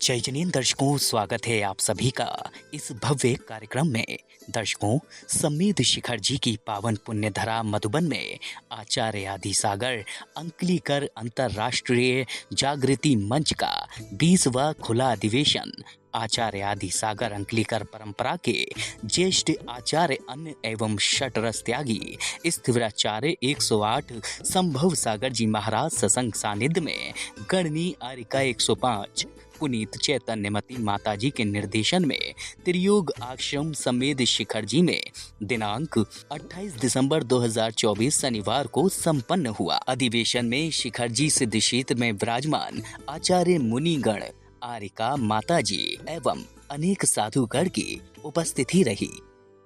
जय जनीन दर्शकों, स्वागत है आप सभी का इस भव्य कार्यक्रम में। दर्शकों, समेत शिखर जी की पावन पुण्य धरा मधुबन में आचार्य आदि सागर अंकलीकर अंतर्राष्ट्रीय जागृति मंच का 20वां खुला अधिवेशन आचार्य आदि सागर अंकलीकर परंपरा के ज्येष्ठ आचार्य अन्न एवं षटरस त्यागी स्थिराचार्य 108 संभव सागर जी महाराज सत्संग सानिध्य में गणनी आरिका 105 पुनीत चैतन्यमती माताजी के निर्देशन में त्रियोग आश्रम समेत शिखर जी में दिनांक 28 दिसंबर 2024 शनिवार को संपन्न हुआ। अधिवेशन में शिखर जी सिद्ध क्षेत्र में विराजमान आचार्य मुनिगण, आरिका माताजी एवं अनेक साधुगण की उपस्थिति रही।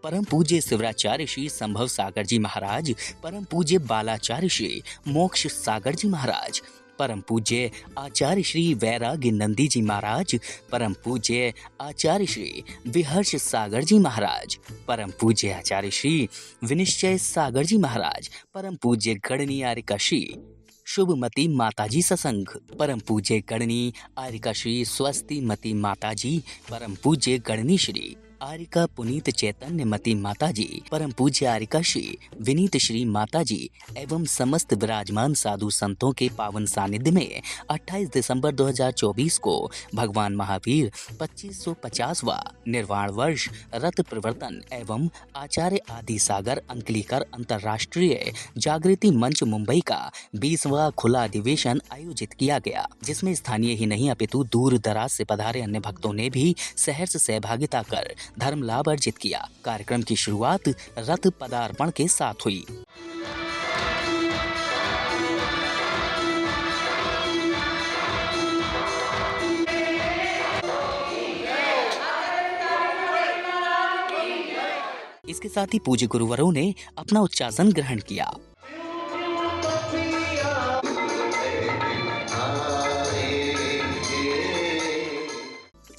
परम पूज्य शिवराचार्य श्री संभव सागर जी महाराज, परम पूज्य बालाचार्य श्री मोक्ष सागर जी महाराज, परम पूज्य आचार्य श्री वैराग्य नंदी जी महाराज, परम पूज्य आचार्य श्री विहर्ष सागर जी महाराज, परम पूज्य आचार्य श्री विनिश्चय सागर जी महाराज, परम पूज्य गणनी आरिका श्री शुभमती माताजी सत्संग, परम पूज्य गणनी आरिका श्री स्वस्ति मती माताजी, परम पूज्य गणनी श्री आरिका पुनीत चैतन्यमती माताजी, परम पूज्य आरिका श्री विनीत श्री माताजी एवं समस्त विराजमान साधु संतों के पावन सानिध्य में 28 दिसंबर 2024 को भगवान महावीर 2550वां निर्वाण वर्ष रथ प्रवर्तन एवं आचार्य आदि सागर अंकलीकर अंतर्राष्ट्रीय जागृति मंच मुंबई का 20वां खुला अधिवेशन आयोजित किया गया, जिसमें स्थानीय ही नहीं अपितु दूर दराज से पधारे अन्य भक्तों ने भी सहर्ष सहभागिता कर धर्म लाभ अर्जित किया। कार्यक्रम की शुरुआत रथ पदार्पण के साथ हुई। इसके साथ ही पूज्य गुरुवरों ने अपना उच्चासन ग्रहण किया।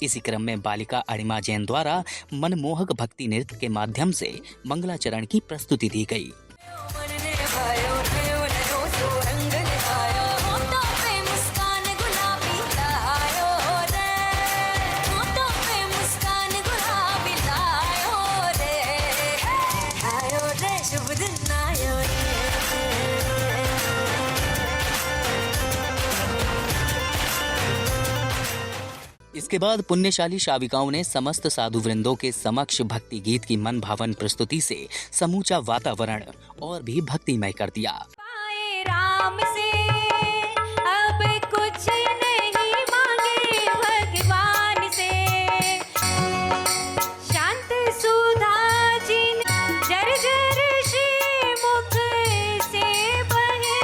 इसी क्रम में बालिका अणिमा जैन द्वारा मनमोहक भक्ति नृत्य के माध्यम से मंगलाचरण की प्रस्तुति दी गई। इसके बाद पुण्यशाली शाविकाओं ने समस्त साधु वृंदों के समक्ष भक्ति गीत की मन भावन प्रस्तुति से समूचा वातावरण और भी भक्तिमय कर दिया। राम से अब कुछ नहीं मांगे भगवान से, शांत सुधा जिन जर्जर श्री मुख से बहे,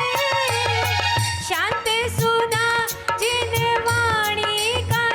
शांत सुधा जिन वाणी का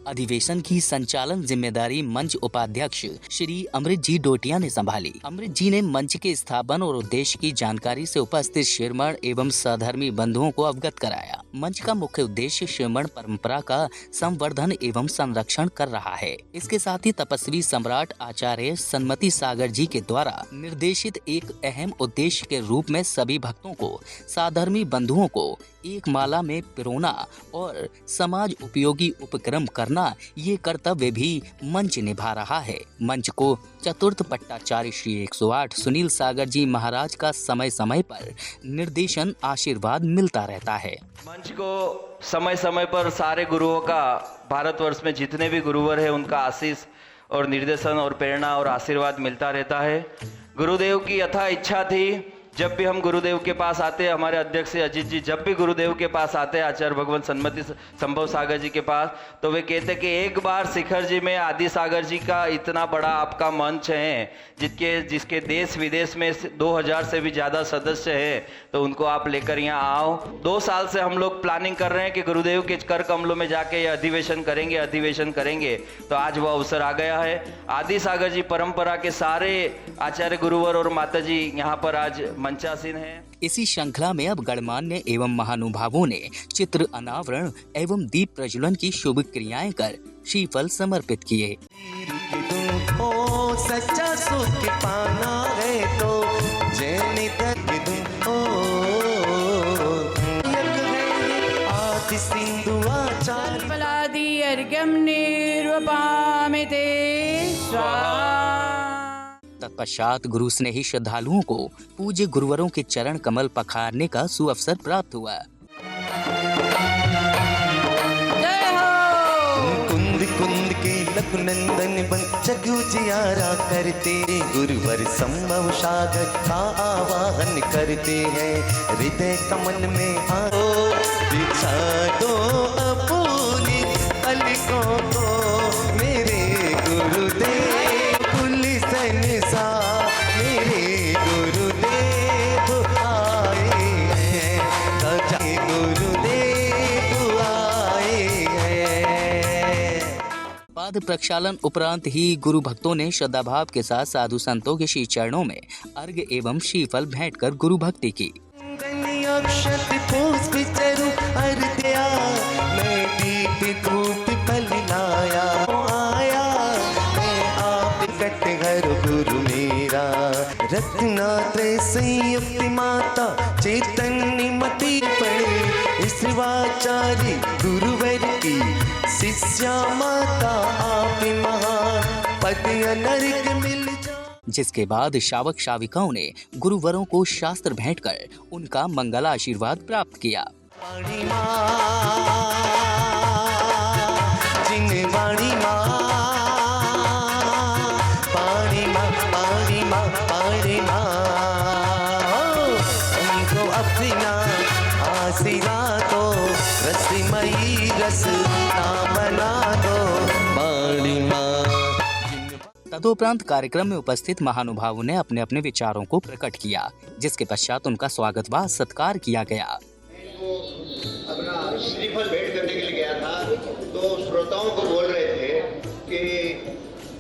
अधिवेशन की संचालन जिम्मेदारी मंच उपाध्यक्ष श्री अमृत जी डोटिया ने संभाली। अमृत जी ने मंच के स्थापन और उद्देश्य की जानकारी से उपस्थित श्रमण एवं सधर्मी बंधुओं को अवगत कराया। मंच का मुख्य उद्देश्य श्रमण परंपरा का संवर्धन एवं संरक्षण कर रहा है। इसके साथ ही तपस्वी सम्राट आचार्य सन्मति सागर जी के द्वारा निर्देशित एक अहम उद्देश्य के रूप में सभी भक्तों को, साधर्मी बंधुओं को एक माला में पिरोना और समाज उपयोगी उपक्रम करना, ये कर्तव्य भी मंच निभा रहा है। मंच को चतुर्थ पट्टाचार्य श्री 108 सुनील सागर जी महाराज का समय समय पर निर्देशन आशीर्वाद मिलता रहता है। मंच को समय समय पर सारे गुरुओं का, भारतवर्ष में जितने भी गुरुवर है उनका आशीष और निर्देशन और प्रेरणा और आशीर्वाद मिलता रहता है। गुरुदेव की यथा इच्छा थी, जब भी हम गुरुदेव के पास आते हैं, हमारे अध्यक्ष अजीत जी जब भी गुरुदेव के पास आते हैं, आचार्य भगवान सन्मति संभव सागर जी के पास, तो वे कहते हैं कि एक बार शिखर जी में आदि सागर जी का इतना बड़ा आपका मंच है, जिसके देश विदेश में 2000 से भी ज़्यादा सदस्य हैं, तो उनको आप लेकर यहाँ आओ। 2 साल से हम लोग प्लानिंग कर रहे हैं कि गुरुदेव के कर कमलों में जाके ये अधिवेशन करेंगे, तो आज वो अवसर आ गया है। आदि सागर जी परंपरा के सारे आचार्य गुरुवर और माता जी यहाँ पर आज मंचासीन है। इसी श्रृंखला में अब गणमान्य एवं महानुभावों ने चित्र अनावरण एवं दीप प्रज्वलन की शुभ क्रियाएं कर श्रीफल समर्पित किए। सच्चा सुख पाना है तो सिंधु आचार्य वयं निर्वपामि ते स्वाहा। तत्पश्चात गुरु स्नेही श्रद्धालुओं को पूज्य गुरुवरों के चरण कमल पखारने का सुअवसर प्राप्त हुआ। जय हो। कुंद कुंद के लघुनंदन बन जगु जियारा करते, गुरुवर संभव सागर का आवाहन करते हैं। हृदय कमल में आओ बिछा दो अपनी पलकों को, मेरे गुरुदेव गुलशन सा मेरे गुरुदेव आए हैं, सजाए गुरुदेव आए हैं। पाद प्रक्षालन उपरांत ही गुरु भक्तों ने श्रद्धा भाव के साथ साधु संतों के श्री चरणों में अर्घ्य एवं श्रीफल भेंट कर गुरु भक्ति की। अक्षत पुष्प चरु अर्ध्या, मैं दीप धूप फल लाया आया, मैं आप कटघर गुरु मेरा। रत्नात्रय संयुक्त माता चैतन्य मति पड़े, शिवाचार्य गुरुवर की शिष्या माता आप महान, पद नरक मिल जिसके बाद शावक शाविकाओं ने गुरुवरों को शास्त्र भेंट कर उनका मंगल आशीर्वाद प्राप्त किया। पाणी माँ, जिन वाणी माँ, पाणी माँ, पाणी माँ, पाणी माँ, उनको अपना आशीर्वादो, रसमयी रस ना बना दो, पाणी माँ। तदोपरांत कार्यक्रम में उपस्थित महानुभावों ने अपने अपने विचारों को प्रकट किया, जिसके पश्चात उनका स्वागत व सत्कार किया गया। अपना श्रीफल भेंट करने के लिए गया था, तो श्रोताओं को बोल रहे थे कि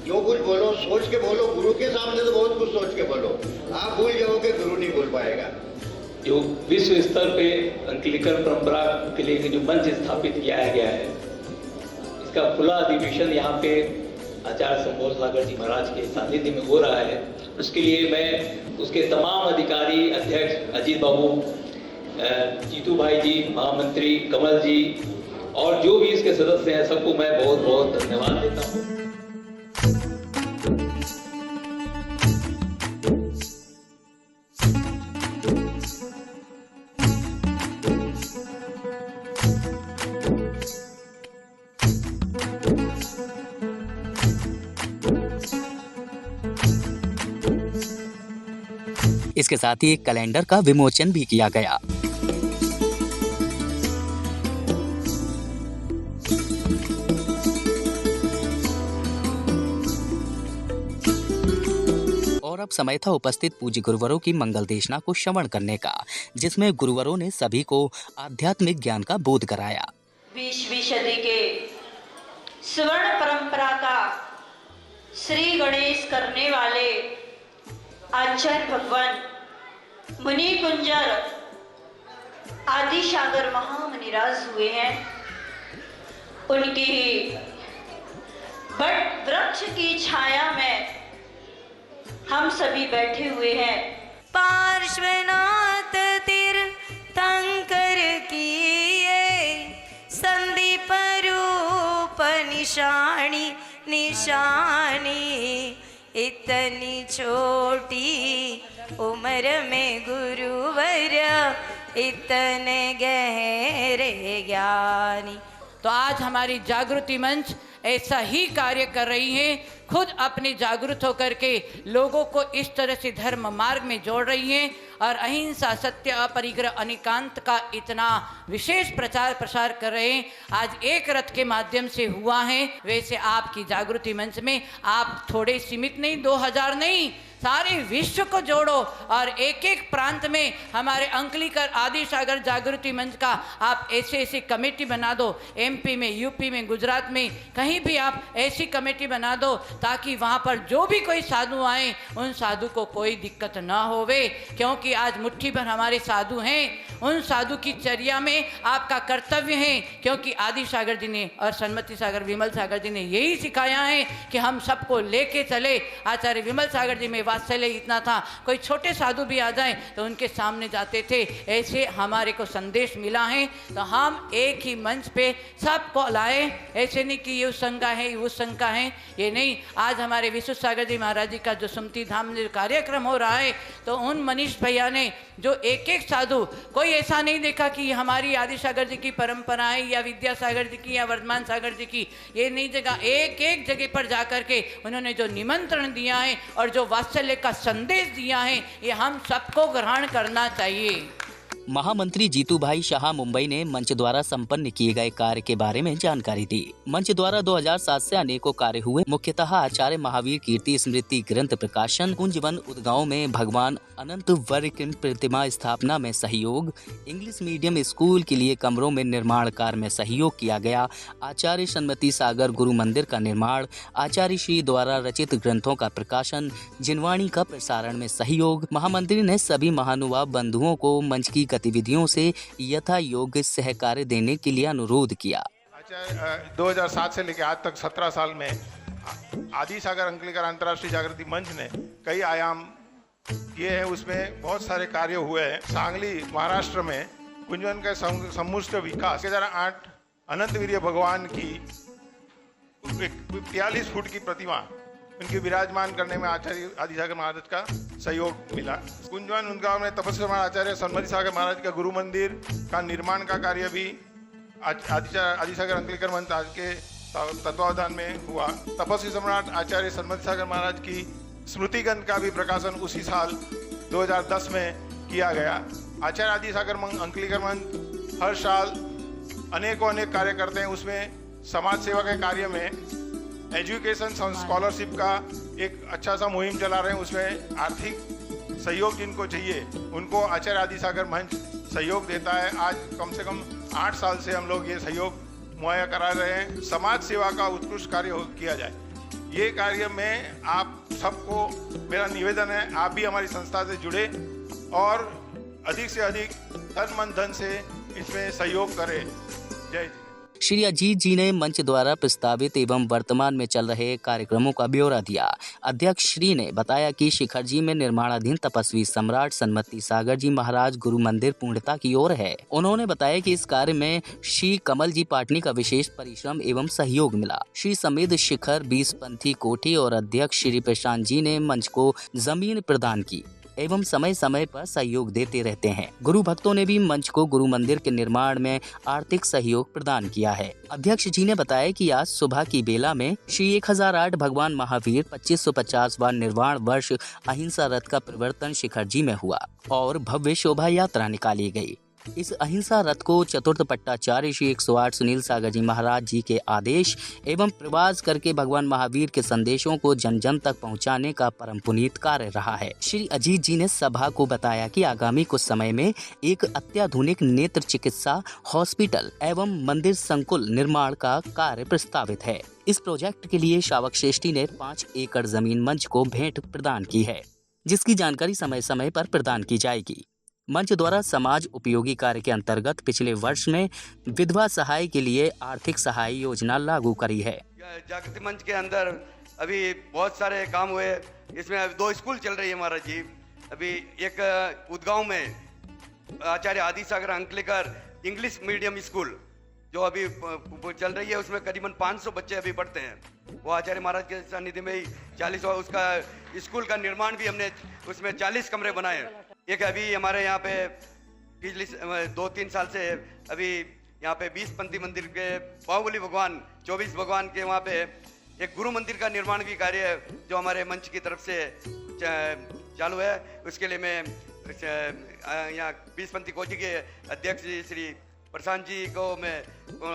जो कुछ बोलो सोच के बोलो, गुरु के सामने तो बहुत कुछ सोच के बोलो, आप भूल जाओगे गुरु नहीं बोल पाएगा। जो विश्व स्तर पे अंकलिकर परंपरा के लिए जो मंच स्थापित किया गया है, इसका खुला अधिवेशन यहाँ पे आचार्य संबोध सागर जी महाराज के सानिध्य में हो रहा है। उसके लिए मैं उसके तमाम अधिकारी, अध्यक्ष अजीत बाबू, जीतू भाई जी, महामंत्री कमल जी और जो भी इसके सदस्य हैं, सबको मैं बहुत बहुत धन्यवाद देता हूँ। इसके साथ ही एक कैलेंडर का विमोचन भी किया गया। और अब समय था उपस्थित पूज्य गुरुवरों की मंगल देशना को श्रवण करने का, जिसमें गुरुवरों ने सभी को आध्यात्मिक ज्ञान का बोध कराया। 20वीं सदी के स्वर्ण परंपरा का श्री गणेश करने वाले आचार्य भगवान मुनि कुंजर आदि सागर महामुनिराज हुए हैं। उनकी ही बट वृक्ष की छाया में हम सभी बैठे हुए हैं। पार्श्वनाथ तीर्थंकर किए संदीप रूप निशानी निशानी, इतनी छोटी उम्र में गुरुवर इतने गहरे ज्ञानी। तो आज हमारी जागृति मंच ऐसा ही कार्य कर रही है, खुद अपने जागृत होकर के लोगों को इस तरह से धर्म मार्ग में जोड़ रही हैं और अहिंसा, सत्य, अपरिग्रह, अनिकांत का इतना विशेष प्रचार प्रसार कर रहे हैं। आज एक रथ के माध्यम से हुआ है, वैसे आपकी जागृति मंच में आप थोड़े सीमित नहीं, 2000 नहीं, सारे विश्व को जोड़ो और एक एक प्रांत में हमारे अंकलीकर आदि सागर जागृति मंच का आप ऐसे कमेटी बना दो। एमपी में, यूपी में, गुजरात में कहीं भी आप ऐसी कमेटी बना दो ताकि वहाँ पर जो भी कोई साधु आए उन साधु को कोई दिक्कत ना होवे, क्योंकि आज मुट्ठी भर हमारे साधु हैं उन साधु की चर्या में आपका कर्तव्य है, क्योंकि आदि सागर जी ने और सन्मति सागर विमल सागर जी ने यही सिखाया है कि हम सबको लेके चले। आचार्य विमल सागर जी में वात्सल्य इतना था, कोई छोटे साधु भी आ जाएं तो उनके सामने जाते थे। ऐसे हमारे को संदेश मिला है, तो हम एक ही मंच पे सबको लाए। ऐसे नहीं कि ये उस संघ का है उस संघ का है, ये नहीं। आज हमारे विश्व सागर जी महाराज जी का जो सुमति धाम में कार्यक्रम हो रहा है, तो उन मनीष भैया ने जो एक एक साधु, कोई ऐसा नहीं देखा कि हमारी आदि सागर जी की परंपरा है या विद्या सागर जी की या वर्धमान सागर जी की, ये नहीं जगह, एक एक जगह पर जाकर के उन्होंने जो निमंत्रण दिया है और जो वात्सल्य का संदेश दिया है, ये हम सबको ग्रहण करना चाहिए। महामंत्री जीतू भाई शाह मुंबई ने मंच द्वारा संपन्न किए गए कार्य के बारे में जानकारी दी। मंच द्वारा 2007 से अनेकों कार्य हुए। मुख्यतः आचार्य महावीर कीर्ति स्मृति ग्रंथ प्रकाशन, कुंजवन उदगांव में भगवान अनंत वर्य की प्रतिमा स्थापना में सहयोग, इंग्लिश मीडियम स्कूल के लिए कमरों में निर्माण कार्य में सहयोग किया गया, आचार्य सन्मति सागर गुरु मंदिर का निर्माण, आचार्य श्री द्वारा रचित ग्रंथों का प्रकाशन, जिनवाणी का प्रसारण में सहयोग। महामंत्री ने सभी महानुभाव बंधुओं को मंच की गतिविधियों से यथा योग्य सहकार्य देने के लिए अनुरोध किया। 2007 से लेकर आज तक 17 साल में आदि सागर अंकलेकर अंतर्राष्ट्रीय जागृति मंच ने कई आयाम किए हैं। उसमें बहुत सारे कार्य हुए हैं। सांगली महाराष्ट्र में कुंजवन का समुष्ट विकास 2008 अनंत वीर्य भगवान की 43 फुट की प्रतिमा उनकी विराजमान करने में आचार्य आदि सागर महाराज का सहयोग मिला। कुंजवन उनका में तपस्वी आचार्य सन्मति सागर महाराज का गुरु मंदिर का निर्माण का कार्य भी आदि सागर अंकलेकर मंच के तत्वावधान में हुआ। तपस्वी सम्राट आचार्य सन्मति सागर महाराज की स्मृति ग्रंथ का भी प्रकाशन उसी साल 2010 में किया गया। आचार्य आदि सागर अंकलेकर मंच हर साल अनेक कार्य करते हैं। उसमें समाज सेवा के कार्य में एजुकेशन स्कॉलरशिप का एक अच्छा सा मुहिम चला रहे हैं। उसमें आर्थिक सहयोग जिनको चाहिए उनको आचार्य आदि सागर मंच सहयोग देता है। आज कम से कम 8 साल से हम लोग ये सहयोग मुहैया करा रहे हैं। समाज सेवा का उत्कृष्ट कार्य किया जाए। ये कार्य में आप सबको मेरा निवेदन है, आप भी हमारी संस्था से जुड़े और अधिक से अधिक तन मन धन से इसमें सहयोग करें। जय जी। श्री अजीत जी ने मंच द्वारा प्रस्तावित एवं वर्तमान में चल रहे कार्यक्रमों का ब्यौरा दिया। अध्यक्ष श्री ने बताया कि शिखर जी में निर्माणाधीन तपस्वी सम्राट सन्मति सागर जी महाराज गुरु मंदिर पूर्णता की ओर है। उन्होंने बताया कि इस कार्य में श्री कमल जी पाटनी का विशेष परिश्रम एवं सहयोग मिला। श्री समेत शिखर 20 पंथी कोठी और अध्यक्ष श्री प्रशांत जी ने मंच को जमीन प्रदान की एवं समय समय पर सहयोग देते रहते हैं। गुरु भक्तों ने भी मंच को गुरु मंदिर के निर्माण में आर्थिक सहयोग प्रदान किया है। अध्यक्ष जी ने बताया कि आज सुबह की बेला में श्री 1008 भगवान महावीर 2550वां निर्वाण वर्ष अहिंसा रथ का प्रवर्तन शिखर जी में हुआ और भव्य शोभा यात्रा निकाली गई। इस अहिंसा रथ को चतुर्थ पट्टाचार्य श्री 108 सुनील सागर जी महाराज जी के आदेश एवं प्रवास करके भगवान महावीर के संदेशों को जन जन तक पहुंचाने का परम पुनीत कार्य रहा है। श्री अजीत जी ने सभा को बताया कि आगामी कुछ समय में एक अत्याधुनिक नेत्र चिकित्सा हॉस्पिटल एवं मंदिर संकुल निर्माण का कार्य प्रस्तावित है। इस प्रोजेक्ट के लिए श्रावक श्रेष्ठी ने 5 एकड़ जमीन मंच को भेंट प्रदान की है, जिसकी जानकारी समय समय पर प्रदान की जाएगी। मंच द्वारा समाज उपयोगी कार्य के अंतर्गत पिछले वर्ष में विधवा सहाय के लिए आर्थिक सहाय योजना लागू करी है। जागृति मंच के अंदर अभी बहुत सारे काम हुए। इसमें 2 स्कूल चल रही है महाराज जी। अभी एक उदगांव में आचार्य आदि सागर अंकलेकर इंग्लिश मीडियम स्कूल जो अभी चल रही है, उसमें करीबन 500 बच्चे अभी पढ़ते हैं। वो आचार्य महाराज के सानिध्य में ही 40 उसका स्कूल का निर्माण भी हमने उसमें 40 कमरे बनाए। एक अभी हमारे यहाँ पे पिछले 2-3 साल से अभी यहाँ पे 20 पंथी मंदिर के बाहुबली भगवान 24 भगवान के वहाँ पे एक गुरु मंदिर का निर्माण भी कार्य है जो हमारे मंच की तरफ से चालू है। उसके लिए मैं यहाँ 20 पंथी कोची के अध्यक्ष श्री प्रशांत जी को मैं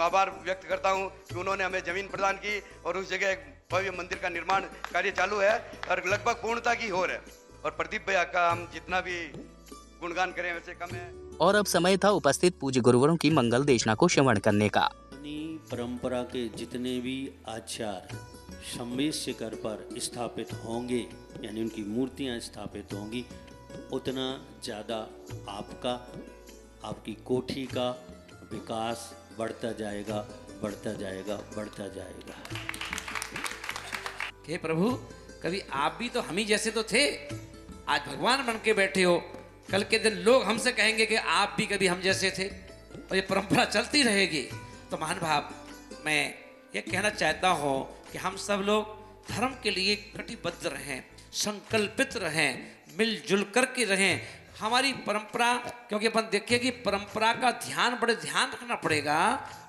आभार व्यक्त करता हूँ कि उन्होंने हमें जमीन प्रदान की और उस जगह एक भव्य मंदिर का निर्माण कार्य चालू है और लगभग पूर्णता की हो रहा है। और प्रदीप भैया का हम जितना भी गुणगान करें वैसे कम है। और अब समय था उपस्थित पूज्य गुरुवरों की मंगल देशना को श्रवण करने का। परंपरा के जितने भी आचार्य सम्मेद शिखर पर स्थापित होंगे, यानी उनकी मूर्तियां स्थापित होंगी, उतना ज़्यादा आपका आपकी कोठी का विकास बढ़ता जाएगा, बढ़ता जाएगा, बढ़ता जाएगा। हे प्रभु, कभी आप भी तो हम ही जैसे तो थे, आज भगवान बन के बैठे हो, कल के दिन लोग हमसे कहेंगे कि आप भी कभी हम जैसे थे, और ये परंपरा चलती रहेगी। तो महान भाव, मैं ये कहना चाहता हूँ कि हम सब लोग धर्म के लिए कटिबद्ध रहें, संकल्पित रहें, मिलजुल कर के रहें। हमारी परंपरा, क्योंकि अपन देखें कि परंपरा का बड़े ध्यान रखना पड़ेगा।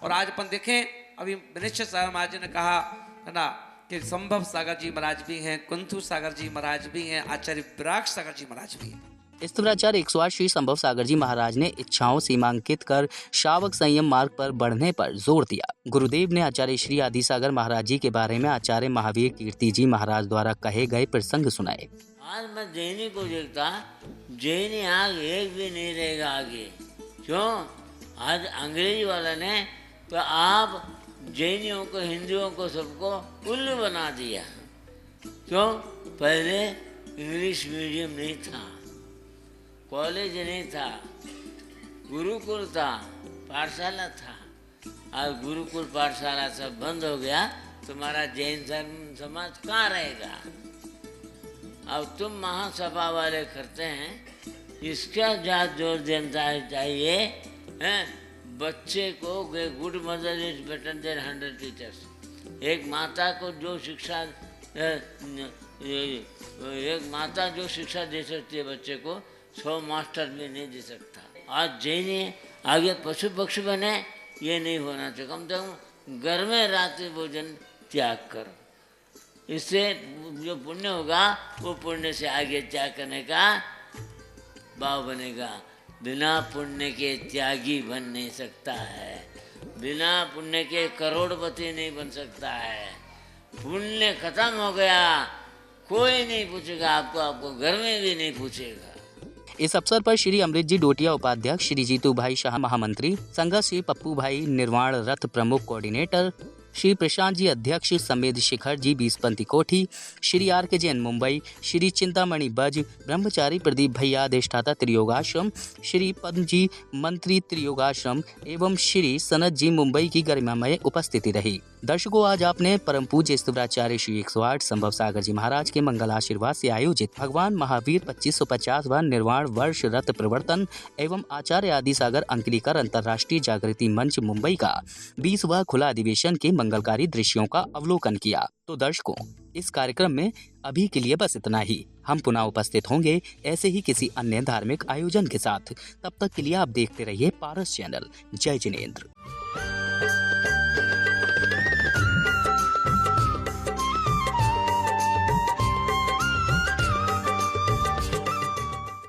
और आज अपन देखें, अभी विनिश्चय सागर महाराज जी ने कहा है ना कि संभव सागर जी महाराज भी हैं, कुंथू सागर जी महाराज भी हैं, आचार्य विराग सागर जी महाराज भी हैं। स्तुराचार्य 108 श्री संभव सागर जी महाराज ने इच्छाओं सीमांकित कर श्रावक संयम मार्ग पर बढ़ने पर जोर दिया। गुरुदेव ने आचार्य श्री आदिसागर महाराज जी के बारे में आचार्य महावीर कीर्ति जी महाराज द्वारा कहे गए प्रसंग सुनाए। आज मैं जैनी को देखता, जैनी आग एक भी नहीं रहेगा आगे। क्यों? आज अंग्रेजी वाला ने तो आप जैनियों को, हिंदुओं को, सबको उल्लू बना दिया। क्यों? पहले इंग्लिश मीडियम नहीं था, कॉलेज नहीं था, गुरुकुल था, पाठशाला था। अब गुरुकुल पाठशाला सब बंद हो गया, तुम्हारा जैन धर्म समाज कहाँ रहेगा? अब तुम महासभा वाले करते हैं, इसका ज़्यादा जोर देना चाहिए हैं। बच्चे को good mother is better than 100 teachers. एक माता को जो शिक्षा जो शिक्षा दे सकती है बच्चे को, 100 मास्टर भी नहीं दे सकता। आज जैनी आगे पशु पक्षी बने, ये नहीं होना चाहिए। कम से कम घर में रात्रि भोजन त्याग करो, इससे जो पुण्य होगा वो पुण्य से आगे त्याग करने का भाव बनेगा। बिना पुण्य के त्यागी बन नहीं सकता है, बिना पुण्य के करोड़पति नहीं बन सकता है। पुण्य खत्म हो गया, कोई नहीं पूछेगा आपको, आपको घर में भी नहीं पूछेगा। इस अवसर पर श्री अमृत जी डोटिया उपाध्यक्ष, श्री जीतू भाई शाह महामंत्री, संघ श्री पप्पू भाई निर्वाण रथ प्रमुख कोऑर्डिनेटर, श्री प्रशांत जी अध्यक्ष, समेद शिखर जी बीसपंथी कोठी, श्री आर के जैन मुंबई, श्री चिंतामणि बज, ब्रह्मचारी प्रदीप भैया अधिष्ठाता त्रियोगाश्रम, श्री पद्म जी मंत्री त्रियोगाश्रम एवं श्री सनत जी मुंबई की गरिमामय उपस्थिति रही। दर्शकों, आज आपने परम पूज्य स्तुराचार्य श्री 108 संभव सागर जी महाराज के मंगल आशीर्वाद से आयोजित भगवान महावीर 2550वां निर्वाण वर्ष रथ प्रवर्तन एवं आचार्य आदिसागर अंकलीकर अंतर्राष्ट्रीय जागृति मंच मुंबई का 20वां खुला अधिवेशन के मंगलकारी दृश्यों का अवलोकन किया। तो दर्शकों, इस कार्यक्रम में अभी के लिए बस इतना ही। हम पुनः उपस्थित होंगे ऐसे ही किसी अन्य धार्मिक आयोजन के साथ। तब तक के लिए आप देखते रहिए पारस चैनल। जय जिनेंद्र।